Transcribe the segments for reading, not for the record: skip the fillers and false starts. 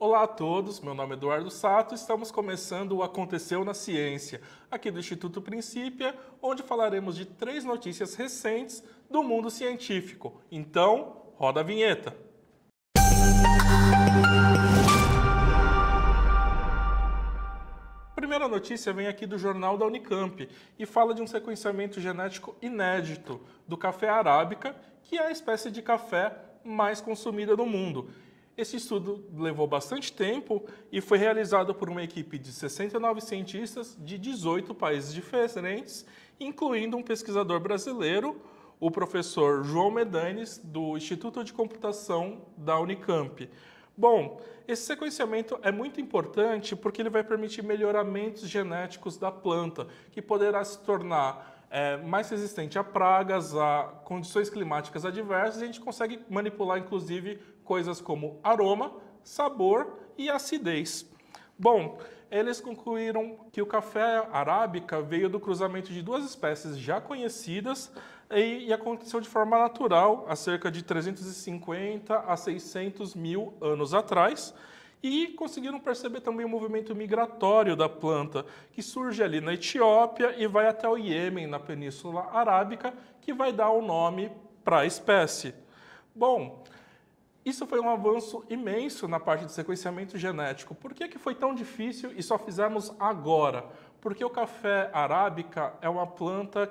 Olá a todos, meu nome é Eduardo Sato e estamos começando o Aconteceu na Ciência, aqui do Instituto Princípia, onde falaremos de 3 notícias recentes do mundo científico. Então, roda a vinheta! A primeira notícia vem aqui do jornal da Unicamp e fala de um sequenciamento genético inédito do café arábica, que é a espécie de café mais consumida no mundo. Esse estudo levou bastante tempo e foi realizado por uma equipe de 69 cientistas de 18 países diferentes, incluindo um pesquisador brasileiro, o professor João Medanes, do Instituto de Computação da Unicamp. Bom, esse sequenciamento é muito importante porque ele vai permitir melhoramentos genéticos da planta, que poderá se tornar mais resistente a pragas, a condições climáticas adversas, e a gente consegue manipular, inclusive, coisas como aroma, sabor e acidez. Bom, eles concluíram que o café arábica veio do cruzamento de 2 espécies já conhecidas e aconteceu de forma natural há cerca de 350 a 600 mil anos atrás, e conseguiram perceber também o movimento migratório da planta, que surge ali na Etiópia e vai até o Iêmen, na Península Arábica, que vai dar o nome para a espécie. Bom, isso foi um avanço imenso na parte de sequenciamento genético. Por que foi tão difícil e só fizemos agora? Porque o café arábica é uma planta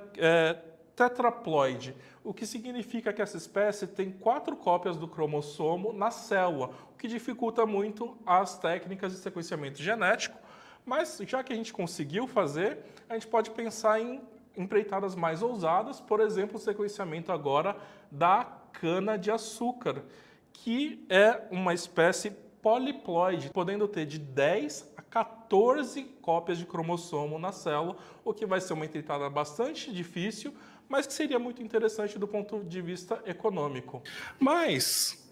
tetraploide, o que significa que essa espécie tem 4 cópias do cromossomo na célula, o que dificulta muito as técnicas de sequenciamento genético. Mas já que a gente conseguiu fazer, a gente pode pensar em empreitadas mais ousadas, por exemplo, o sequenciamento agora da cana-de-açúcar, que é uma espécie poliploide, podendo ter de 10 a 14 cópias de cromossomo na célula, o que vai ser uma empreitada bastante difícil, mas que seria muito interessante do ponto de vista econômico. Mas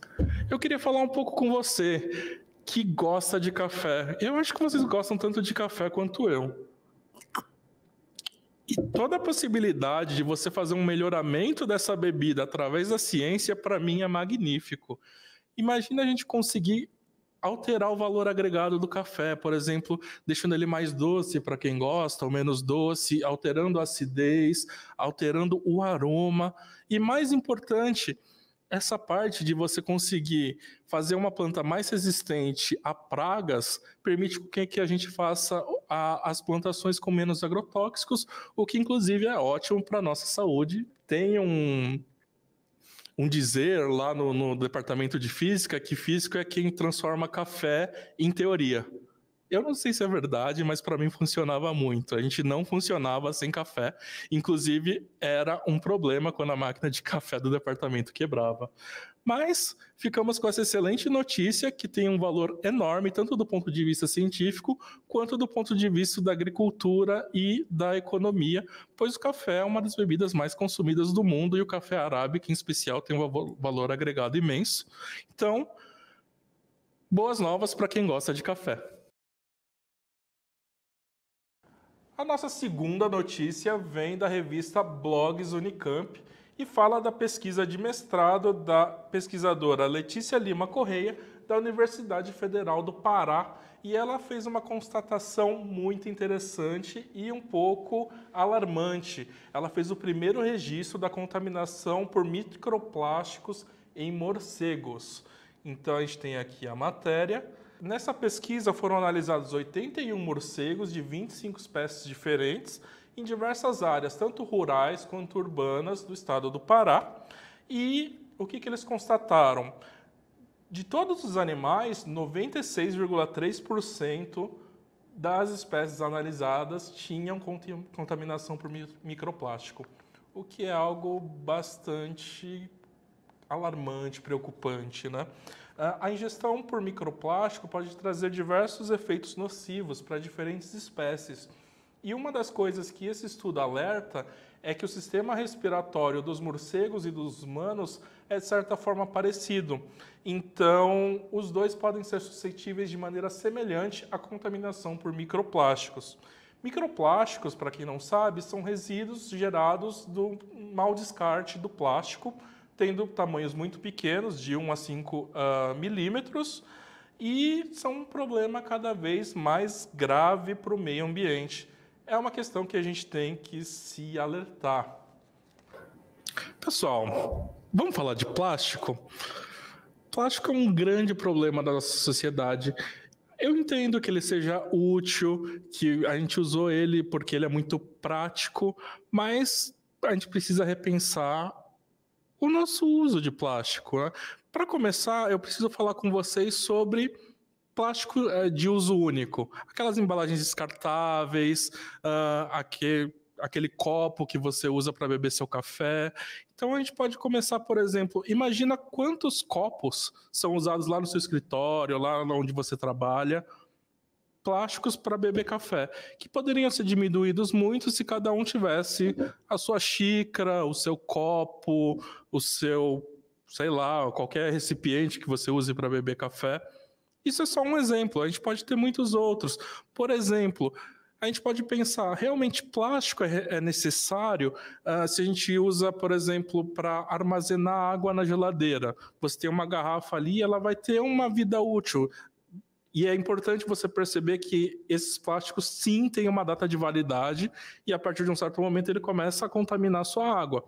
eu queria falar um pouco com você, que gosta de café. Eu acho que vocês gostam tanto de café quanto eu. E toda a possibilidade de você fazer um melhoramento dessa bebida através da ciência, para mim, é magnífico. Imagina a gente conseguir alterar o valor agregado do café, por exemplo, deixando ele mais doce para quem gosta, ou menos doce, alterando a acidez, alterando o aroma. E mais importante, essa parte de você conseguir fazer uma planta mais resistente a pragas permite que a gente faça as plantações com menos agrotóxicos, o que inclusive é ótimo para a nossa saúde. Tem um dizer lá no departamento de física que físico é quem transforma café em teoria. Eu não sei se é verdade, mas para mim funcionava muito. A gente não funcionava sem café. Inclusive, era um problema quando a máquina de café do departamento quebrava. Mas ficamos com essa excelente notícia, que tem um valor enorme, tanto do ponto de vista científico, quanto do ponto de vista da agricultura e da economia, pois o café é uma das bebidas mais consumidas do mundo, e o café arábica, em especial, tem um valor agregado imenso. Então, boas novas para quem gosta de café. A nossa segunda notícia vem da revista Blogs Unicamp e fala da pesquisa de mestrado da pesquisadora Letícia Lima Correia, da Universidade Federal do Pará, e ela fez uma constatação muito interessante e um pouco alarmante. Ela fez o primeiro registro da contaminação por microplásticos em morcegos. Então a gente tem aqui a matéria. Nessa pesquisa foram analisados 81 morcegos de 25 espécies diferentes em diversas áreas, tanto rurais quanto urbanas do estado do Pará. E o que eles constataram? De todos os animais, 96,3% das espécies analisadas tinham contaminação por microplástico, o que é algo bastante alarmante, preocupante, né? A ingestão por microplástico pode trazer diversos efeitos nocivos para diferentes espécies. E uma das coisas que esse estudo alerta é que o sistema respiratório dos morcegos e dos humanos é, de certa forma, parecido. Então, os dois podem ser suscetíveis de maneira semelhante à contaminação por microplásticos. Microplásticos, para quem não sabe, são resíduos gerados do mau descarte do plástico, tendo tamanhos muito pequenos, de 1 a 5 milímetros, e são um problema cada vez mais grave para o meio ambiente. É uma questão que a gente tem que se alertar. Pessoal, vamos falar de plástico? Plástico é um grande problema da nossa sociedade. Eu entendo que ele seja útil, que a gente usou ele porque ele é muito prático, mas a gente precisa repensar o nosso uso de plástico, né? Para começar, eu preciso falar com vocês sobre plástico de uso único. Aquelas embalagens descartáveis, aquele copo que você usa para beber seu café. Então a gente pode começar, por exemplo, imagina quantos copos são usados lá no seu escritório, lá onde você trabalha, plásticos para beber café, que poderiam ser diminuídos muito se cada um tivesse a sua xícara, o seu copo, o seu, sei lá, qualquer recipiente que você use para beber café. Isso é só um exemplo, a gente pode ter muitos outros. Por exemplo, a gente pode pensar, realmente plástico é necessário se a gente usa, por exemplo, para armazenar água na geladeira. Você tem uma garrafa ali, ela vai ter uma vida útil. E é importante você perceber que esses plásticos sim têm uma data de validade e a partir de um certo momento ele começa a contaminar a sua água.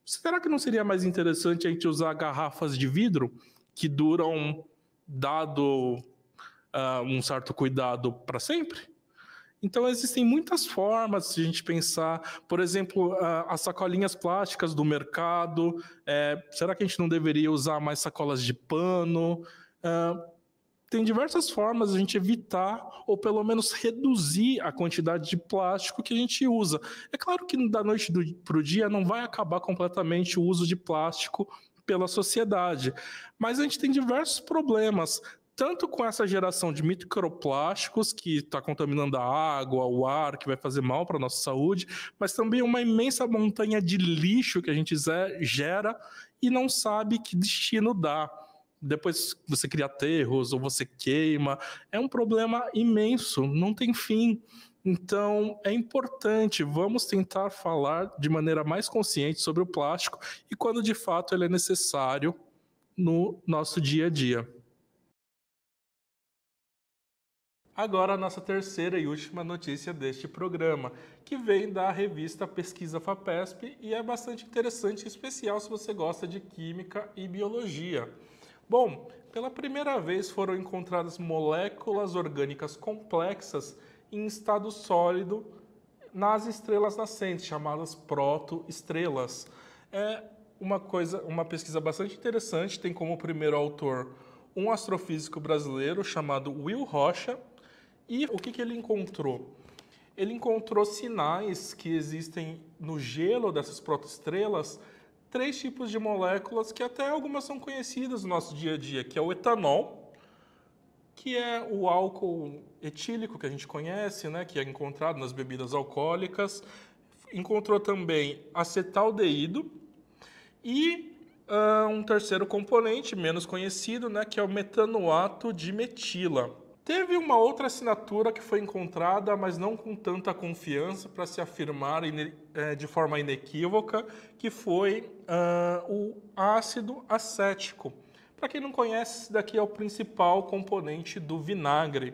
Será que não seria mais interessante a gente usar garrafas de vidro que duram, dado um certo cuidado, para sempre? Então existem muitas formas de a gente pensar, por exemplo, as sacolinhas plásticas do mercado, será que a gente não deveria usar mais sacolas de pano? Tem diversas formas de a gente evitar ou pelo menos reduzir a quantidade de plástico que a gente usa. É claro que da noite para o dia não vai acabar completamente o uso de plástico pela sociedade, mas a gente tem diversos problemas, tanto com essa geração de microplásticos que está contaminando a água, o ar, que vai fazer mal para a nossa saúde, mas também uma imensa montanha de lixo que a gente gera e não sabe que destino dá. Depois você cria aterros ou você queima, é um problema imenso, não tem fim. Então é importante, vamos tentar falar de maneira mais consciente sobre o plástico e quando de fato ele é necessário no nosso dia a dia. Agora a nossa terceira e última notícia deste programa, que vem da revista Pesquisa FAPESP e é bastante interessante e especial se você gosta de química e biologia. Bom, pela primeira vez foram encontradas moléculas orgânicas complexas em estado sólido nas estrelas nascentes, chamadas protoestrelas. É uma pesquisa bastante interessante, tem como primeiro autor um astrofísico brasileiro chamado Will Rocha. E o que ele encontrou? Ele encontrou sinais que existem no gelo dessas protoestrelas, 3 tipos de moléculas que até algumas são conhecidas no nosso dia a dia, que é o etanol, que é o álcool etílico que a gente conhece, né, que é encontrado nas bebidas alcoólicas. Encontrou também acetaldeído e um terceiro componente menos conhecido, né, que é o metanoato de metila. Teve uma outra assinatura que foi encontrada, mas não com tanta confiança para se afirmar de forma inequívoca, que foi o ácido acético. Para quem não conhece, esse daqui é o principal componente do vinagre.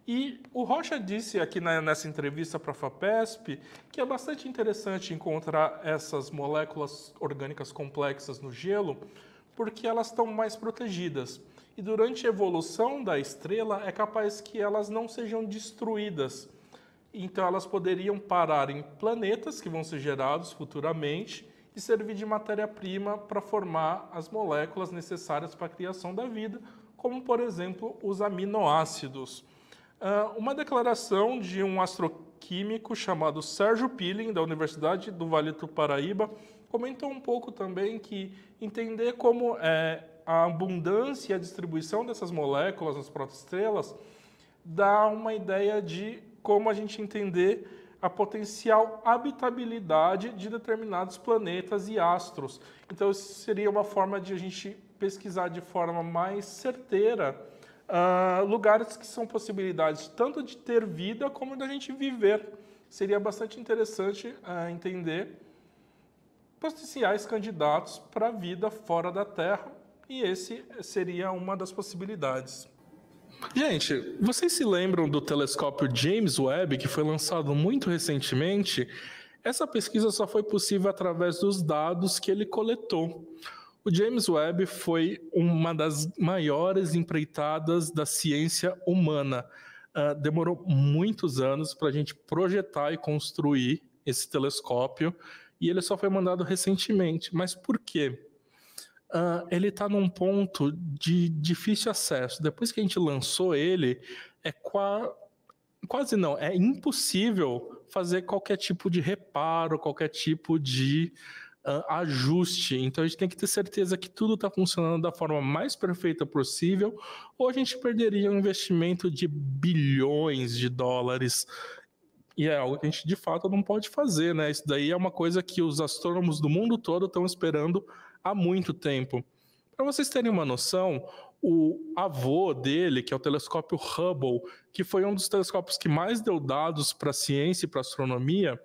E o Rocha disse aqui nessa entrevista para a FAPESP que é bastante interessante encontrar essas moléculas orgânicas complexas no gelo, porque elas estão mais protegidas. E durante a evolução da estrela é capaz que elas não sejam destruídas. Então elas poderiam parar em planetas que vão ser gerados futuramente e servir de matéria-prima para formar as moléculas necessárias para a criação da vida, como por exemplo os aminoácidos. Uma declaração de um astroquímico chamado Sérgio Pilling, da Universidade do Vale do Paraíba, comentou um pouco também que entender como a abundância e a distribuição dessas moléculas nas protoestrelas dá uma ideia de como a gente entender a potencial habitabilidade de determinados planetas e astros. Então, isso seria uma forma de a gente pesquisar de forma mais certeira lugares que são possibilidades tanto de ter vida como da gente viver. Seria bastante interessante entender potenciais candidatos para a vida fora da Terra, e esse seria uma das possibilidades. Gente, vocês se lembram do telescópio James Webb, que foi lançado muito recentemente? Essa pesquisa só foi possível através dos dados que ele coletou. O James Webb foi uma das maiores empreitadas da ciência humana. Demorou muitos anos para a gente projetar e construir esse telescópio, e ele só foi mandado recentemente. Mas por quê? Ele está num ponto de difícil acesso. Depois que a gente lançou ele, quase não, é impossível fazer qualquer tipo de reparo, qualquer tipo de ajuste. Então a gente tem que ter certeza que tudo está funcionando da forma mais perfeita possível, ou a gente perderia um investimento de bilhões de dólares. E é algo que a gente de fato não pode fazer, né? Isso daí é uma coisa que os astrônomos do mundo todo estão esperando há muito tempo. Para vocês terem uma noção, o avô dele, que é o telescópio Hubble, que foi um dos telescópios que mais deu dados para a ciência e para a astronomia,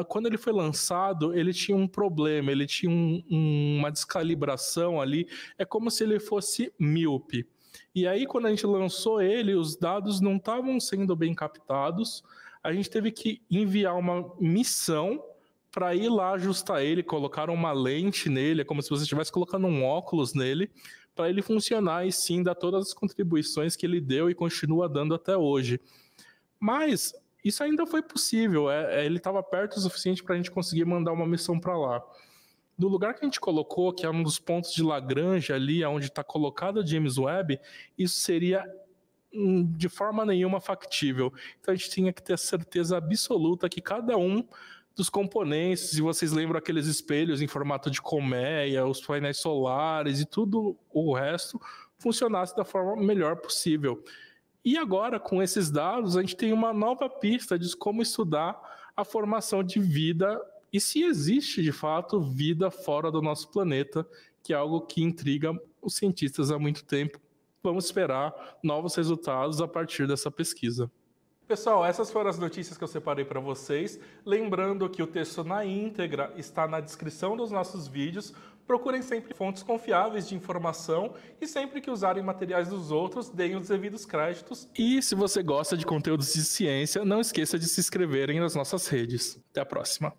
quando ele foi lançado, ele tinha um problema, ele tinha uma descalibração ali, é como se ele fosse míope. E aí, quando a gente lançou ele, os dados não estavam sendo bem captados, a gente teve que enviar uma missão para ir lá ajustar ele, colocar uma lente nele, é como se você estivesse colocando um óculos nele, para ele funcionar e sim dar todas as contribuições que ele deu e continua dando até hoje. Mas isso ainda foi possível, ele estava perto o suficiente para a gente conseguir mandar uma missão para lá. No lugar que a gente colocou, que é um dos pontos de Lagrange ali, onde está colocado o James Webb, isso seria de forma nenhuma factível. Então a gente tinha que ter certeza absoluta que cada um dos componentes, se vocês lembram aqueles espelhos em formato de colmeia, os painéis solares e tudo o resto, funcionasse da forma melhor possível. E agora, com esses dados, a gente tem uma nova pista de como estudar a formação de vida e se existe, de fato, vida fora do nosso planeta, que é algo que intriga os cientistas há muito tempo. Vamos esperar novos resultados a partir dessa pesquisa. Pessoal, essas foram as notícias que eu separei para vocês. Lembrando que o texto na íntegra está na descrição dos nossos vídeos. Procurem sempre fontes confiáveis de informação e sempre que usarem materiais dos outros, deem os devidos créditos. E se você gosta de conteúdos de ciência, não esqueça de se inscreverem nas nossas redes. Até a próxima!